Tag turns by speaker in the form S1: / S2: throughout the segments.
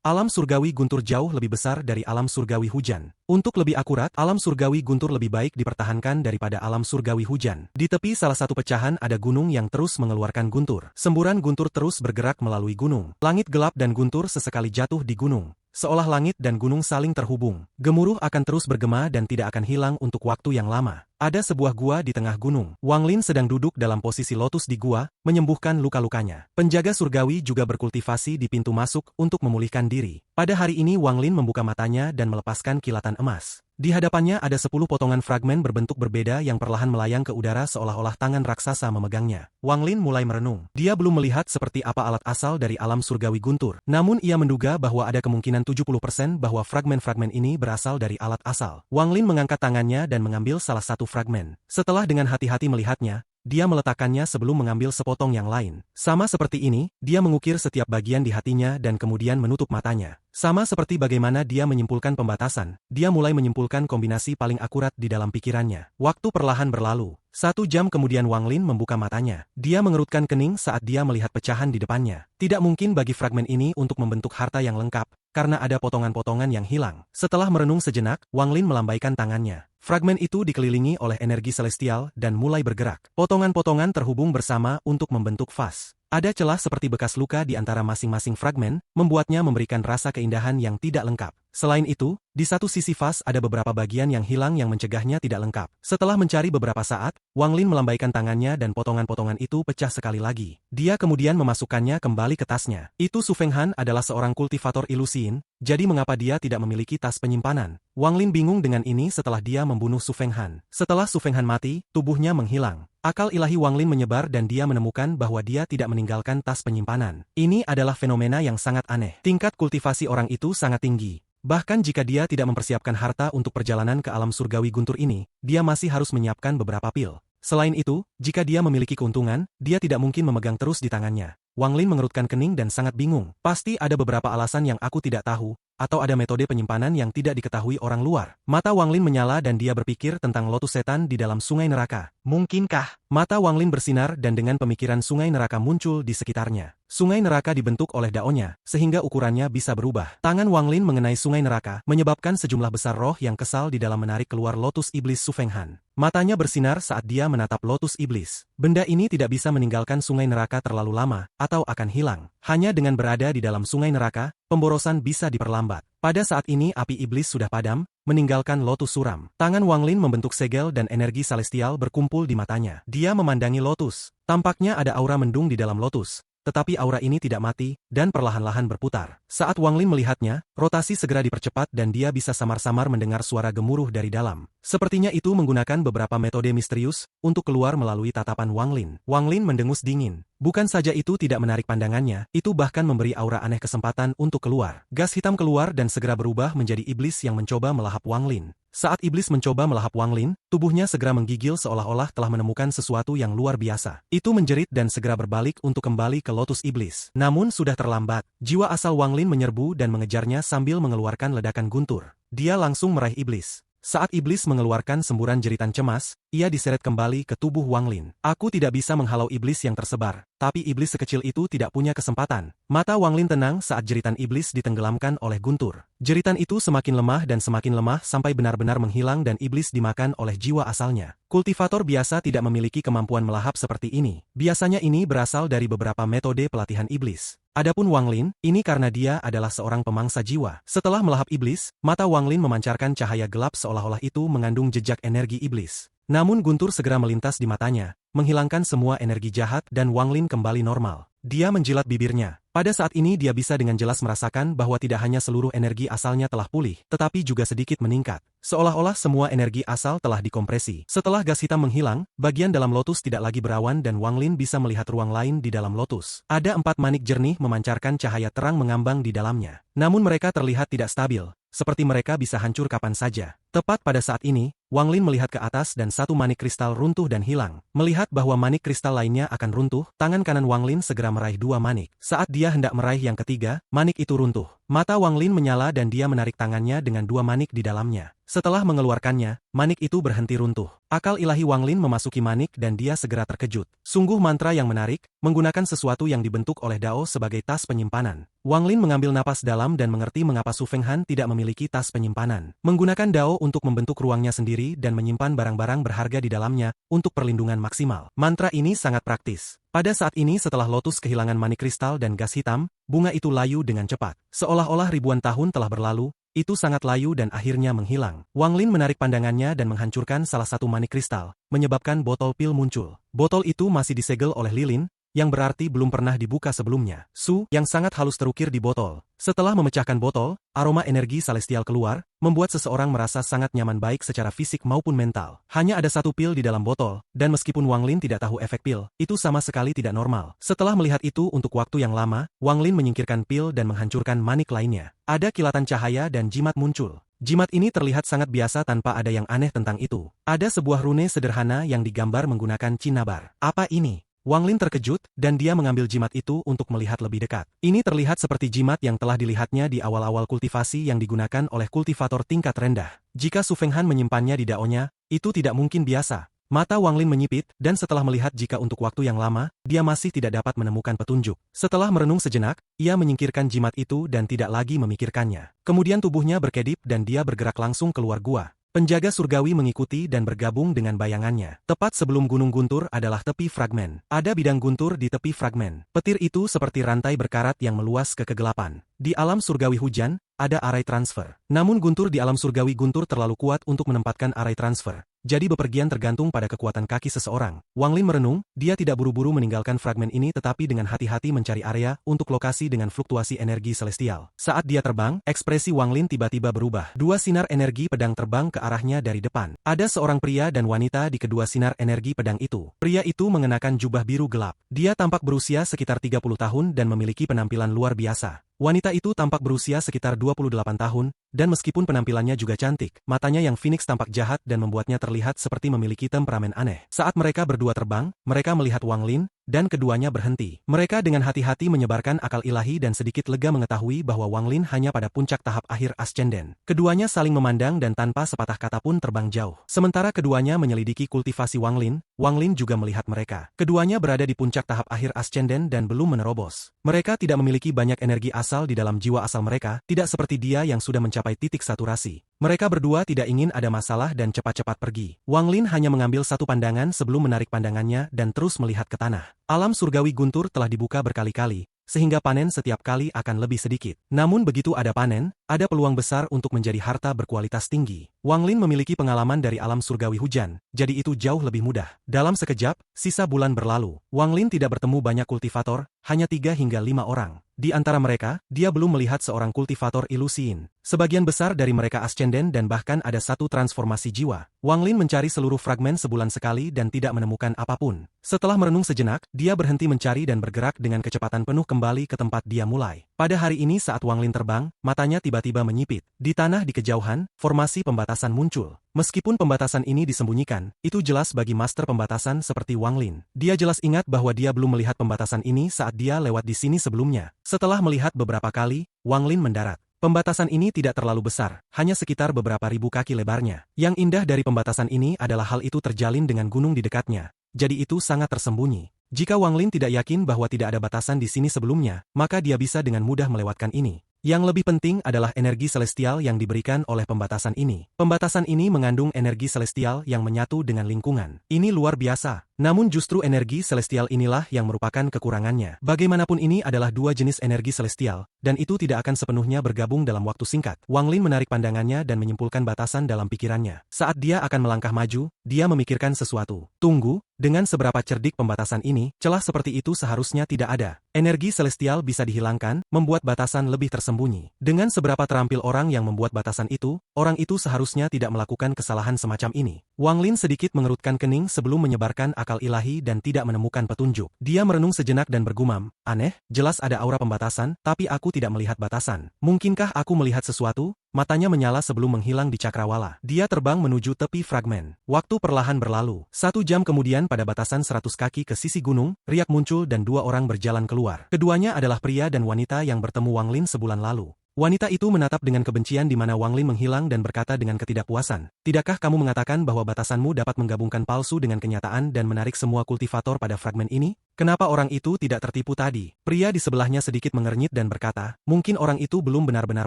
S1: Alam surgawi guntur jauh lebih besar dari alam surgawi hujan. Untuk lebih akurat, alam surgawi guntur lebih baik dipertahankan daripada alam surgawi hujan. Di tepi salah satu pecahan ada gunung yang terus mengeluarkan guntur. Semburan guntur terus bergerak melalui gunung. Langit gelap dan guntur sesekali jatuh di gunung. Seolah langit dan gunung saling terhubung. Gemuruh akan terus bergema dan tidak akan hilang untuk waktu yang lama. Ada sebuah gua di tengah gunung. Wang Lin sedang duduk dalam posisi lotus di gua, menyembuhkan luka-lukanya. Penjaga surgawi juga berkultivasi di pintu masuk untuk memulihkan diri. Pada hari ini Wang Lin membuka matanya dan melepaskan kilatan emas. Di hadapannya ada 10 potongan fragmen berbentuk berbeda yang perlahan melayang ke udara seolah-olah tangan raksasa memegangnya. Wang Lin mulai merenung. Dia belum melihat seperti apa alat asal dari alam surgawi guntur. Namun ia menduga bahwa ada kemungkinan 70% bahwa fragmen-fragmen ini berasal dari alat asal. Wang Lin mengangkat tangannya dan mengambil salah satu fragmen. Setelah dengan hati-hati melihatnya, dia meletakkannya sebelum mengambil sepotong yang lain. Sama seperti ini, dia mengukir setiap bagian di hatinya dan kemudian menutup matanya. Sama seperti bagaimana dia menyimpulkan pembatasan, dia mulai menyimpulkan kombinasi paling akurat di dalam pikirannya. Waktu perlahan berlalu. 1 jam kemudian Wang Lin membuka matanya. Dia mengerutkan kening saat dia melihat pecahan di depannya. Tidak mungkin bagi fragmen ini untuk membentuk harta yang lengkap, karena ada potongan-potongan yang hilang. Setelah merenung sejenak, Wang Lin melambaikan tangannya. Fragmen itu dikelilingi oleh energi celestial dan mulai bergerak. Potongan-potongan terhubung bersama untuk membentuk vas. Ada celah seperti bekas luka di antara masing-masing fragmen, membuatnya memberikan rasa keindahan yang tidak lengkap. Selain itu, di satu sisi vas ada beberapa bagian yang hilang yang mencegahnya tidak lengkap. Setelah mencari beberapa saat, Wang Lin melambaikan tangannya dan potongan-potongan itu pecah sekali lagi. Dia kemudian memasukkannya kembali ke tasnya. Itu Su Fenghan adalah seorang kultivator ilusin, jadi mengapa dia tidak memiliki tas penyimpanan? Wang Lin bingung dengan ini setelah dia membunuh Su Fenghan. Setelah Su Fenghan mati, tubuhnya menghilang. Akal ilahi Wang Lin menyebar dan dia menemukan bahwa dia tidak meninggalkan tas penyimpanan. Ini adalah fenomena yang sangat aneh. Tingkat kultivasi orang itu sangat tinggi. Bahkan jika dia tidak mempersiapkan harta untuk perjalanan ke alam surgawi guntur ini, dia masih harus menyiapkan beberapa pil. Selain itu, jika dia memiliki keuntungan, dia tidak mungkin memegang terus di tangannya. Wang Lin mengerutkan kening dan sangat bingung. Pasti ada beberapa alasan yang aku tidak tahu, atau ada metode penyimpanan yang tidak diketahui orang luar. Mata Wang Lin menyala dan dia berpikir tentang lotus setan di dalam sungai neraka. Mungkinkah? Mata Wang Lin bersinar dan dengan pemikiran sungai neraka muncul di sekitarnya. Sungai neraka dibentuk oleh daunnya, sehingga ukurannya bisa berubah. Tangan Wang Lin mengenai sungai neraka, menyebabkan sejumlah besar roh yang kesal di dalam menarik keluar lotus iblis Su Fenghan. Matanya bersinar saat dia menatap lotus iblis. Benda ini tidak bisa meninggalkan sungai neraka terlalu lama, atau akan hilang. Hanya dengan berada di dalam sungai neraka, pemborosan bisa diperlambat. Pada saat ini api iblis sudah padam, meninggalkan lotus suram. Tangan Wang Lin membentuk segel dan energi celestial berkumpul di matanya. Dia memandangi lotus. Tampaknya ada aura mendung di dalam lotus. Tetapi aura ini tidak mati, dan perlahan-lahan berputar. Saat Wang Lin melihatnya, rotasi segera dipercepat dan dia bisa samar-samar mendengar suara gemuruh dari dalam. Sepertinya itu menggunakan beberapa metode misterius, untuk keluar melalui tatapan Wang Lin. Wang Lin mendengus dingin. Bukan saja itu tidak menarik pandangannya, itu bahkan memberi aura aneh kesempatan untuk keluar. Gas hitam keluar dan segera berubah menjadi iblis yang mencoba melahap Wang Lin. Saat iblis mencoba melahap Wang Lin, tubuhnya segera menggigil seolah-olah telah menemukan sesuatu yang luar biasa. Itu menjerit dan segera berbalik untuk kembali ke lotus iblis. Namun sudah terlambat. Jiwa asal Wang Lin menyerbu dan mengejarnya sambil mengeluarkan ledakan guntur. Dia langsung meraih iblis. Saat iblis mengeluarkan semburan jeritan cemas, ia diseret kembali ke tubuh Wang Lin. Aku tidak bisa menghalau iblis yang tersebar, tapi iblis sekecil itu tidak punya kesempatan. Mata Wang Lin tenang saat jeritan iblis ditenggelamkan oleh guntur. Jeritan itu semakin lemah dan semakin lemah sampai benar-benar menghilang dan iblis dimakan oleh jiwa asalnya. Kultivator biasa tidak memiliki kemampuan melahap seperti ini. Biasanya ini berasal dari beberapa metode pelatihan iblis. Adapun Wang Lin, ini karena dia adalah seorang pemangsa jiwa. Setelah melahap iblis, mata Wang Lin memancarkan cahaya gelap seolah-olah itu mengandung jejak energi iblis. Namun guntur segera melintas di matanya, menghilangkan semua energi jahat dan Wang Lin kembali normal. Dia menjilat bibirnya. Pada saat ini dia bisa dengan jelas merasakan bahwa tidak hanya seluruh energi asalnya telah pulih, tetapi juga sedikit meningkat. Seolah-olah semua energi asal telah dikompresi. Setelah gas hitam menghilang, bagian dalam lotus tidak lagi berawan dan Wang Lin bisa melihat ruang lain di dalam lotus. Ada 4 manik jernih memancarkan cahaya terang mengambang di dalamnya. Namun mereka terlihat tidak stabil, seperti mereka bisa hancur kapan saja. Tepat pada saat ini, Wang Lin melihat ke atas dan 1 manik kristal runtuh dan hilang. Melihat bahwa manik kristal lainnya akan runtuh, tangan kanan Wang Lin segera meraih 2 manik. Saat dia hendak meraih yang ketiga, manik itu runtuh. Mata Wang Lin menyala dan dia menarik tangannya dengan 2 manik di dalamnya. Setelah mengeluarkannya, manik itu berhenti runtuh. Akal ilahi Wang Lin memasuki manik dan dia segera terkejut. Sungguh mantra yang menarik, menggunakan sesuatu yang dibentuk oleh Dao sebagai tas penyimpanan. Wang Lin mengambil napas dalam dan mengerti mengapa Su Fenghan tidak memiliki tas penyimpanan. Menggunakan Dao untuk membentuk ruangnya sendiri dan menyimpan barang-barang berharga di dalamnya untuk perlindungan maksimal. Mantra ini sangat praktis. Pada saat ini setelah Lotus kehilangan manik kristal dan gas hitam, bunga itu layu dengan cepat. Seolah-olah ribuan tahun telah berlalu, itu sangat layu dan akhirnya menghilang. Wang Lin menarik pandangannya dan menghancurkan salah satu manik kristal, menyebabkan botol pil muncul. Botol itu masih disegel oleh lilin, yang berarti belum pernah dibuka sebelumnya. Su, yang sangat halus terukir di botol. Setelah memecahkan botol, aroma energi celestial keluar, membuat seseorang merasa sangat nyaman baik secara fisik maupun mental. Hanya ada satu pil di dalam botol, dan meskipun Wang Lin tidak tahu efek pil, itu sama sekali tidak normal. Setelah melihat itu untuk waktu yang lama, Wang Lin menyingkirkan pil dan menghancurkan manik lainnya. Ada kilatan cahaya dan jimat muncul. Jimat ini terlihat sangat biasa tanpa ada yang aneh tentang itu. Ada sebuah rune sederhana yang digambar menggunakan cinnabar. Apa ini? Wang Lin terkejut, dan dia mengambil jimat itu untuk melihat lebih dekat. Ini terlihat seperti jimat yang telah dilihatnya di awal-awal kultivasi yang digunakan oleh kultivator tingkat rendah. Jika Su Fenghan menyimpannya di daonya, itu tidak mungkin biasa. Mata Wang Lin menyipit, dan setelah melihat jika untuk waktu yang lama, dia masih tidak dapat menemukan petunjuk. Setelah merenung sejenak, ia menyingkirkan jimat itu dan tidak lagi memikirkannya. Kemudian tubuhnya berkedip dan dia bergerak langsung keluar gua. Penjaga surgawi mengikuti dan bergabung dengan bayangannya. Tepat sebelum Gunung Guntur adalah tepi fragmen. Ada bidang guntur di tepi fragmen. Petir itu seperti rantai berkarat yang meluas ke kegelapan. Di alam surgawi hujan, ada arai transfer. Namun guntur di alam surgawi guntur terlalu kuat untuk menempatkan arai transfer. Jadi bepergian tergantung pada kekuatan kaki seseorang. Wang Lin merenung, dia tidak buru-buru meninggalkan fragmen ini tetapi dengan hati-hati mencari area untuk lokasi dengan fluktuasi energi celestial. Saat dia terbang, ekspresi Wang Lin tiba-tiba berubah. Dua sinar energi pedang terbang ke arahnya dari depan. Ada seorang pria dan wanita di kedua sinar energi pedang itu. Pria itu mengenakan jubah biru gelap. Dia tampak berusia sekitar 30 tahun dan memiliki penampilan luar biasa. Wanita itu tampak berusia sekitar 28 tahun, dan meskipun penampilannya juga cantik, matanya yang Phoenix tampak jahat dan membuatnya terlihat seperti memiliki temperamen aneh. Saat mereka berdua terbang, mereka melihat Wang Lin, dan keduanya berhenti. Mereka dengan hati-hati menyebarkan akal ilahi dan sedikit lega mengetahui bahwa Wang Lin hanya pada puncak tahap akhir ascenden. Keduanya saling memandang dan tanpa sepatah kata pun terbang jauh. Sementara keduanya menyelidiki kultivasi Wang Lin juga melihat mereka. Keduanya berada di puncak tahap akhir ascenden dan belum menerobos. Mereka tidak memiliki banyak energi asal di dalam jiwa asal mereka, tidak seperti dia yang sudah mencapai titik saturasi. Mereka berdua tidak ingin ada masalah dan cepat-cepat pergi. Wang Lin hanya mengambil satu pandangan sebelum menarik pandangannya dan terus melihat ke tanah. Alam surgawi guntur telah dibuka berkali-kali, sehingga panen setiap kali akan lebih sedikit. Namun begitu ada panen, ada peluang besar untuk menjadi harta berkualitas tinggi. Wang Lin memiliki pengalaman dari alam surgawi hujan, jadi itu jauh lebih mudah. Dalam sekejap, sisa bulan berlalu. Wang Lin tidak bertemu banyak kultivator, hanya 3 hingga 5 orang. Di antara mereka, dia belum melihat seorang kultivator ilusiin. Sebagian besar dari mereka ascenden dan bahkan ada satu transformasi jiwa. Wang Lin mencari seluruh fragmen sebulan sekali dan tidak menemukan apapun. Setelah merenung sejenak, dia berhenti mencari dan bergerak dengan kecepatan penuh kembali ke tempat dia mulai. Pada hari ini saat Wang Lin terbang, matanya tiba-tiba menyipit. Di tanah di kejauhan, formasi pembatasan muncul. Meskipun pembatasan ini disembunyikan, itu jelas bagi master pembatasan seperti Wang Lin. Dia jelas ingat bahwa dia belum melihat pembatasan ini saat dia lewat di sini sebelumnya. Setelah melihat beberapa kali, Wang Lin mendarat. Pembatasan ini tidak terlalu besar, hanya sekitar beberapa ribu kaki lebarnya. Yang indah dari pembatasan ini adalah hal itu terjalin dengan gunung di dekatnya. Jadi itu sangat tersembunyi. Jika Wang Lin tidak yakin bahwa tidak ada batasan di sini sebelumnya, maka dia bisa dengan mudah melewatkan ini. Yang lebih penting adalah energi celestial yang diberikan oleh pembatasan ini. Pembatasan ini mengandung energi celestial yang menyatu dengan lingkungan. Ini luar biasa. Namun justru energi celestial inilah yang merupakan kekurangannya. Bagaimanapun ini adalah dua jenis energi celestial, dan itu tidak akan sepenuhnya bergabung dalam waktu singkat. Wang Lin menarik pandangannya dan menyimpulkan batasan dalam pikirannya. Saat dia akan melangkah maju, dia memikirkan sesuatu. Tunggu, dengan seberapa cerdik pembatasan ini, celah seperti itu seharusnya tidak ada. Energi celestial bisa dihilangkan, membuat batasan lebih tersembunyi. Dengan seberapa terampil orang yang membuat batasan itu, orang itu seharusnya tidak melakukan kesalahan semacam ini. Wang Lin sedikit mengerutkan kening sebelum menyebarkan akal ilahi dan tidak menemukan petunjuk. Dia merenung sejenak dan bergumam, aneh, jelas ada aura pembatasan, tapi aku tidak melihat batasan. Mungkinkah aku melihat sesuatu? Matanya menyala sebelum menghilang di cakrawala. Dia terbang menuju tepi fragmen. Waktu perlahan berlalu. 1 jam kemudian pada batasan 100 kaki ke sisi gunung, riak muncul dan 2 orang berjalan keluar. Keduanya adalah pria dan wanita yang bertemu Wang Lin sebulan lalu. Wanita itu menatap dengan kebencian di mana Wang Lin menghilang dan berkata dengan ketidakpuasan, "Tidakkah kamu mengatakan bahwa batasanmu dapat menggabungkan palsu dengan kenyataan dan menarik semua kultivator pada fragmen ini? Kenapa orang itu tidak tertipu tadi?" Pria di sebelahnya sedikit mengernyit dan berkata, "Mungkin orang itu belum benar-benar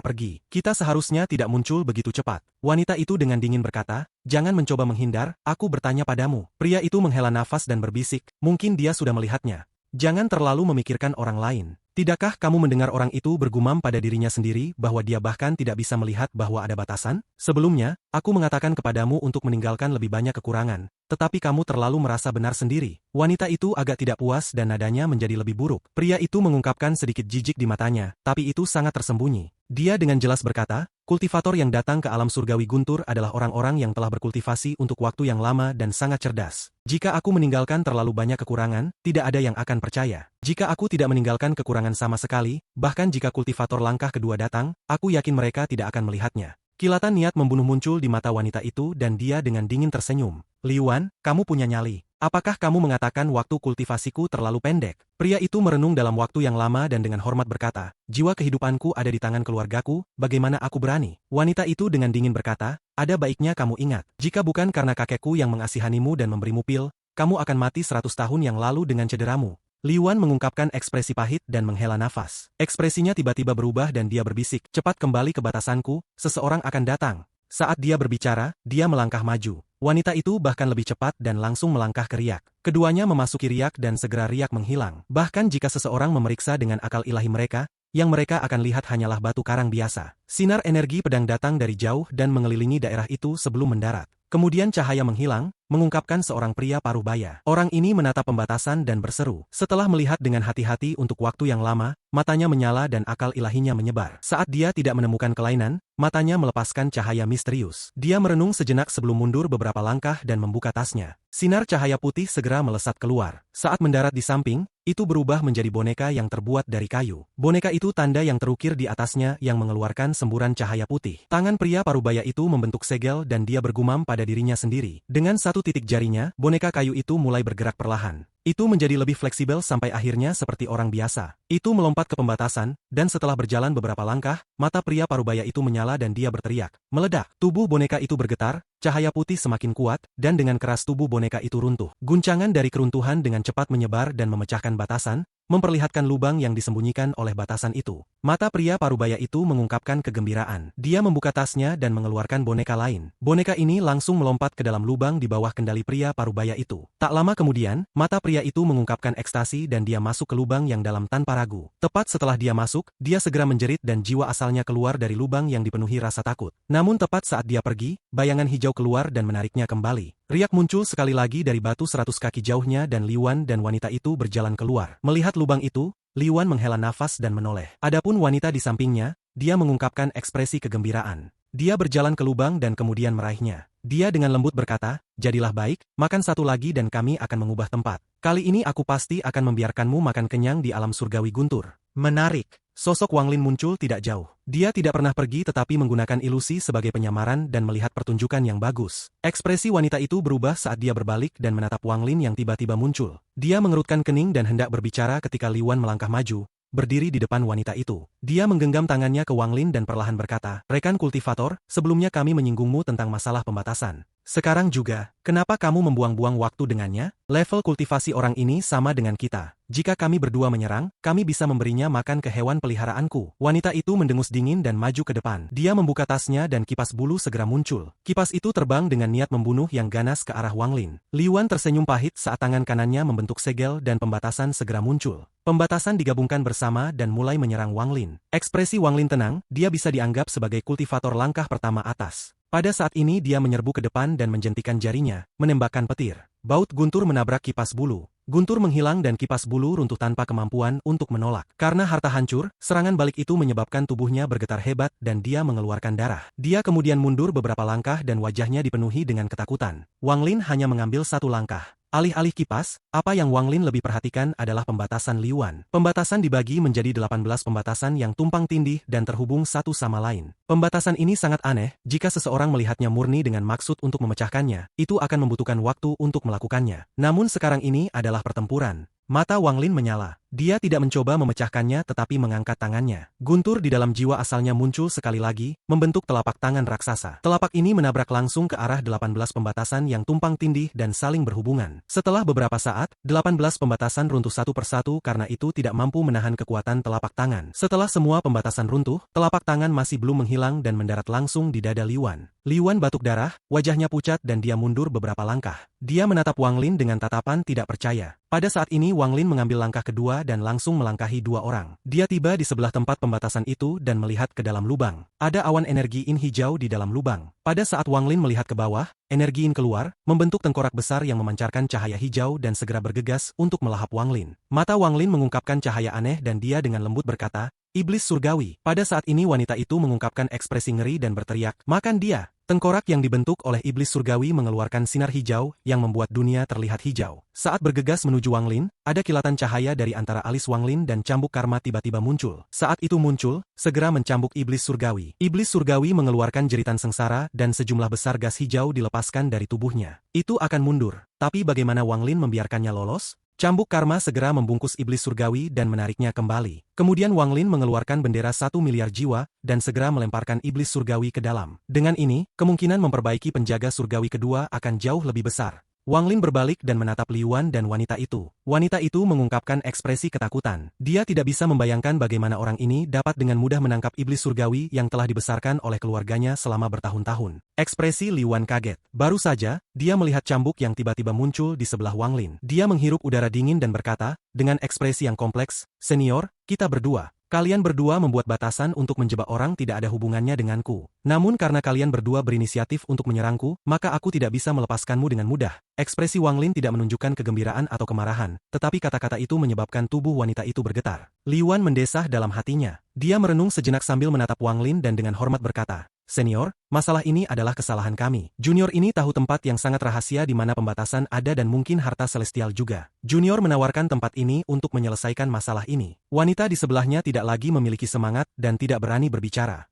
S1: pergi. Kita seharusnya tidak muncul begitu cepat." Wanita itu dengan dingin berkata, "Jangan mencoba menghindar, aku bertanya padamu." Pria itu menghela nafas dan berbisik, "Mungkin dia sudah melihatnya. Jangan terlalu memikirkan orang lain. Tidakkah kamu mendengar orang itu bergumam pada dirinya sendiri bahwa dia bahkan tidak bisa melihat bahwa ada batasan? Sebelumnya, aku mengatakan kepadamu untuk meninggalkan lebih banyak kekurangan, tetapi kamu terlalu merasa benar sendiri." Wanita itu agak tidak puas dan nadanya menjadi lebih buruk. Pria itu mengungkapkan sedikit jijik di matanya, tapi itu sangat tersembunyi. Dia dengan jelas berkata, "Kultivator yang datang ke alam surgawi guntur adalah orang-orang yang telah berkultivasi untuk waktu yang lama dan sangat cerdas. Jika aku meninggalkan terlalu banyak kekurangan, tidak ada yang akan percaya. Jika aku tidak meninggalkan kekurangan sama sekali, bahkan jika kultivator langkah kedua datang, aku yakin mereka tidak akan melihatnya." Kilatan niat membunuh muncul di mata wanita itu dan dia dengan dingin tersenyum. "Li Yuan, kamu punya nyali. Apakah kamu mengatakan waktu kultivasiku terlalu pendek?" Pria itu merenung dalam waktu yang lama dan dengan hormat berkata, "Jiwa kehidupanku ada di tangan keluargaku, bagaimana aku berani?" Wanita itu dengan dingin berkata, "Ada baiknya kamu ingat, jika bukan karena kakekku yang mengasihanimu dan memberimu pil, kamu akan mati 100 tahun yang lalu dengan cederamu." Li Yuan mengungkapkan ekspresi pahit dan menghela nafas. Ekspresinya tiba-tiba berubah dan dia berbisik, "Cepat kembali ke batasanku, seseorang akan datang." Saat dia berbicara, dia melangkah maju. Wanita itu bahkan lebih cepat dan langsung melangkah ke riak. Keduanya memasuki riak dan segera riak menghilang. Bahkan jika seseorang memeriksa dengan akal ilahi mereka, yang mereka akan lihat hanyalah batu karang biasa. Sinar energi pedang datang dari jauh dan mengelilingi daerah itu sebelum mendarat. Kemudian cahaya menghilang, mengungkapkan seorang pria paruh baya. Orang ini menatap pembatasan dan berseru. Setelah melihat dengan hati-hati untuk waktu yang lama, matanya menyala dan akal ilahinya menyebar. Saat dia tidak menemukan kelainan, matanya melepaskan cahaya misterius. Dia merenung sejenak sebelum mundur beberapa langkah dan membuka tasnya. Sinar cahaya putih segera melesat keluar. Saat mendarat di samping, itu berubah menjadi boneka yang terbuat dari kayu. Boneka itu tanda yang terukir di atasnya yang mengeluarkan semburan cahaya putih. Tangan pria parubaya itu membentuk segel dan dia bergumam pada dirinya sendiri. Dengan satu titik jarinya, boneka kayu itu mulai bergerak perlahan. Itu menjadi lebih fleksibel sampai akhirnya seperti orang biasa. Itu melompat ke pembatasan, dan setelah berjalan beberapa langkah, mata pria parubaya itu menyala dan dia berteriak. Meledak. Tubuh boneka itu bergetar, cahaya putih semakin kuat, dan dengan keras tubuh boneka itu runtuh. Guncangan dari keruntuhan dengan cepat menyebar dan memecahkan batasan, memperlihatkan lubang yang disembunyikan oleh batasan itu. Mata pria parubaya itu mengungkapkan kegembiraan. Dia membuka tasnya dan mengeluarkan boneka lain. Boneka ini langsung melompat ke dalam lubang di bawah kendali pria parubaya itu. Tak lama kemudian, mata pria itu mengungkapkan ekstasi dan dia masuk ke lubang yang dalam tanpa ragu. Tepat setelah dia masuk, dia segera menjerit dan jiwa asalnya keluar dari lubang yang dipenuhi rasa takut. Namun tepat saat dia pergi, bayangan hijau keluar dan menariknya kembali. Riak muncul sekali lagi dari batu 100 kaki jauhnya dan Li Yuan dan wanita itu berjalan keluar. Melihat lubang itu, Li Yuan menghela nafas dan menoleh. Adapun wanita di sampingnya, dia mengungkapkan ekspresi kegembiraan. Dia berjalan ke lubang dan kemudian meraihnya. Dia dengan lembut berkata, "Jadilah baik, makan satu lagi dan kami akan mengubah tempat. Kali ini aku pasti akan membiarkanmu makan kenyang di alam surgawi guntur." Menarik. Sosok Wang Lin muncul tidak jauh. Dia tidak pernah pergi tetapi menggunakan ilusi sebagai penyamaran dan melihat pertunjukan yang bagus. Ekspresi wanita itu berubah saat dia berbalik dan menatap Wang Lin yang tiba-tiba muncul. Dia mengerutkan kening dan hendak berbicara ketika Li Yuan melangkah maju, berdiri di depan wanita itu. Dia menggenggam tangannya ke Wang Lin dan perlahan berkata, "Rekan kultivator, sebelumnya kami menyinggungmu tentang masalah pembatasan. Sekarang juga, kenapa kamu membuang-buang waktu dengannya? Level kultivasi orang ini sama dengan kita. Jika kami berdua menyerang, kami bisa memberinya makan ke hewan peliharaanku." Wanita itu mendengus dingin dan maju ke depan. Dia membuka tasnya dan kipas bulu segera muncul. Kipas itu terbang dengan niat membunuh yang ganas ke arah Wang Lin. Li Yuan tersenyum pahit saat tangan kanannya membentuk segel dan pembatasan segera muncul. Pembatasan digabungkan bersama dan mulai menyerang Wang Lin. Ekspresi Wang Lin tenang, dia bisa dianggap sebagai kultivator langkah pertama atas. Pada saat ini dia menyerbu ke depan dan menjentikan jarinya, menembakkan petir. Baut guntur menabrak kipas bulu. Guntur menghilang dan kipas bulu runtuh tanpa kemampuan untuk menolak. Karena harta hancur, serangan balik itu menyebabkan tubuhnya bergetar hebat dan dia mengeluarkan darah. Dia kemudian mundur beberapa langkah dan wajahnya dipenuhi dengan ketakutan. Wang Lin hanya mengambil satu langkah. Alih-alih kipas, apa yang Wang Lin lebih perhatikan adalah pembatasan Li Yuan. Pembatasan dibagi menjadi 18 pembatasan yang tumpang tindih dan terhubung satu sama lain. Pembatasan ini sangat aneh, jika seseorang melihatnya murni dengan maksud untuk memecahkannya, itu akan membutuhkan waktu untuk melakukannya. Namun sekarang ini adalah pertempuran. Mata Wang Lin menyala. Dia tidak mencoba memecahkannya tetapi mengangkat tangannya. Guntur di dalam jiwa asalnya muncul sekali lagi, membentuk telapak tangan raksasa. Telapak ini menabrak langsung ke arah 18 pembatasan yang tumpang tindih dan saling berhubungan. Setelah beberapa saat, 18 pembatasan runtuh satu persatu karena itu tidak mampu menahan kekuatan telapak tangan. Setelah semua pembatasan runtuh, telapak tangan masih belum menghilang dan mendarat langsung di dada Liuan. Liuan batuk darah, wajahnya pucat dan dia mundur beberapa langkah. Dia menatap Wang Lin dengan tatapan tidak percaya. Pada saat ini Wang Lin mengambil langkah kedua dan langsung melangkahi dua orang. Dia tiba di sebelah tempat pembatasan itu dan melihat ke dalam lubang. Ada awan energi yin hijau di dalam lubang. Pada saat Wang Lin melihat ke bawah, energi yin keluar, membentuk tengkorak besar yang memancarkan cahaya hijau dan segera bergegas untuk melahap Wang Lin. Mata Wang Lin mengungkapkan cahaya aneh dan dia dengan lembut berkata, "Iblis surgawi." Pada saat ini wanita itu mengungkapkan ekspresi ngeri dan berteriak, "Makan dia!" Tengkorak yang dibentuk oleh iblis surgawi mengeluarkan sinar hijau yang membuat dunia terlihat hijau. Saat bergegas menuju Wang Lin, ada kilatan cahaya dari antara alis Wang Lin dan cambuk karma tiba-tiba muncul. Saat itu muncul, segera mencambuk iblis surgawi. Iblis surgawi mengeluarkan jeritan sengsara dan sejumlah besar gas hijau dilepaskan dari tubuhnya. Itu akan mundur. Tapi bagaimana Wang Lin membiarkannya lolos? Cambuk karma segera membungkus iblis surgawi dan menariknya kembali. Kemudian Wang Lin mengeluarkan bendera 1 miliar jiwa dan segera melemparkan iblis surgawi ke dalam. Dengan ini, kemungkinan memperbaiki penjaga surgawi kedua akan jauh lebih besar. Wang Lin berbalik dan menatap Liuan dan wanita itu. Wanita itu mengungkapkan ekspresi ketakutan. Dia tidak bisa membayangkan bagaimana orang ini dapat dengan mudah menangkap iblis surgawi yang telah dibesarkan oleh keluarganya selama bertahun-tahun. Ekspresi Liuan kaget. Baru saja, dia melihat cambuk yang tiba-tiba muncul di sebelah Wang Lin. Dia menghirup udara dingin dan berkata, dengan ekspresi yang kompleks, "Senior, kita berdua. Kalian berdua membuat batasan untuk menjebak orang tidak ada hubungannya denganku. Namun karena kalian berdua berinisiatif untuk menyerangku, maka aku tidak bisa melepaskanmu dengan mudah." Ekspresi Wang Lin tidak menunjukkan kegembiraan atau kemarahan, tetapi kata-kata itu menyebabkan tubuh wanita itu bergetar. Liuan mendesah dalam hatinya. Dia merenung sejenak sambil menatap Wang Lin dan dengan hormat berkata, "Senior, masalah ini adalah kesalahan kami. Junior ini tahu tempat yang sangat rahasia di mana pembatasan ada dan mungkin harta celestial juga. Junior menawarkan tempat ini untuk menyelesaikan masalah ini." Wanita di sebelahnya tidak lagi memiliki semangat dan tidak berani berbicara.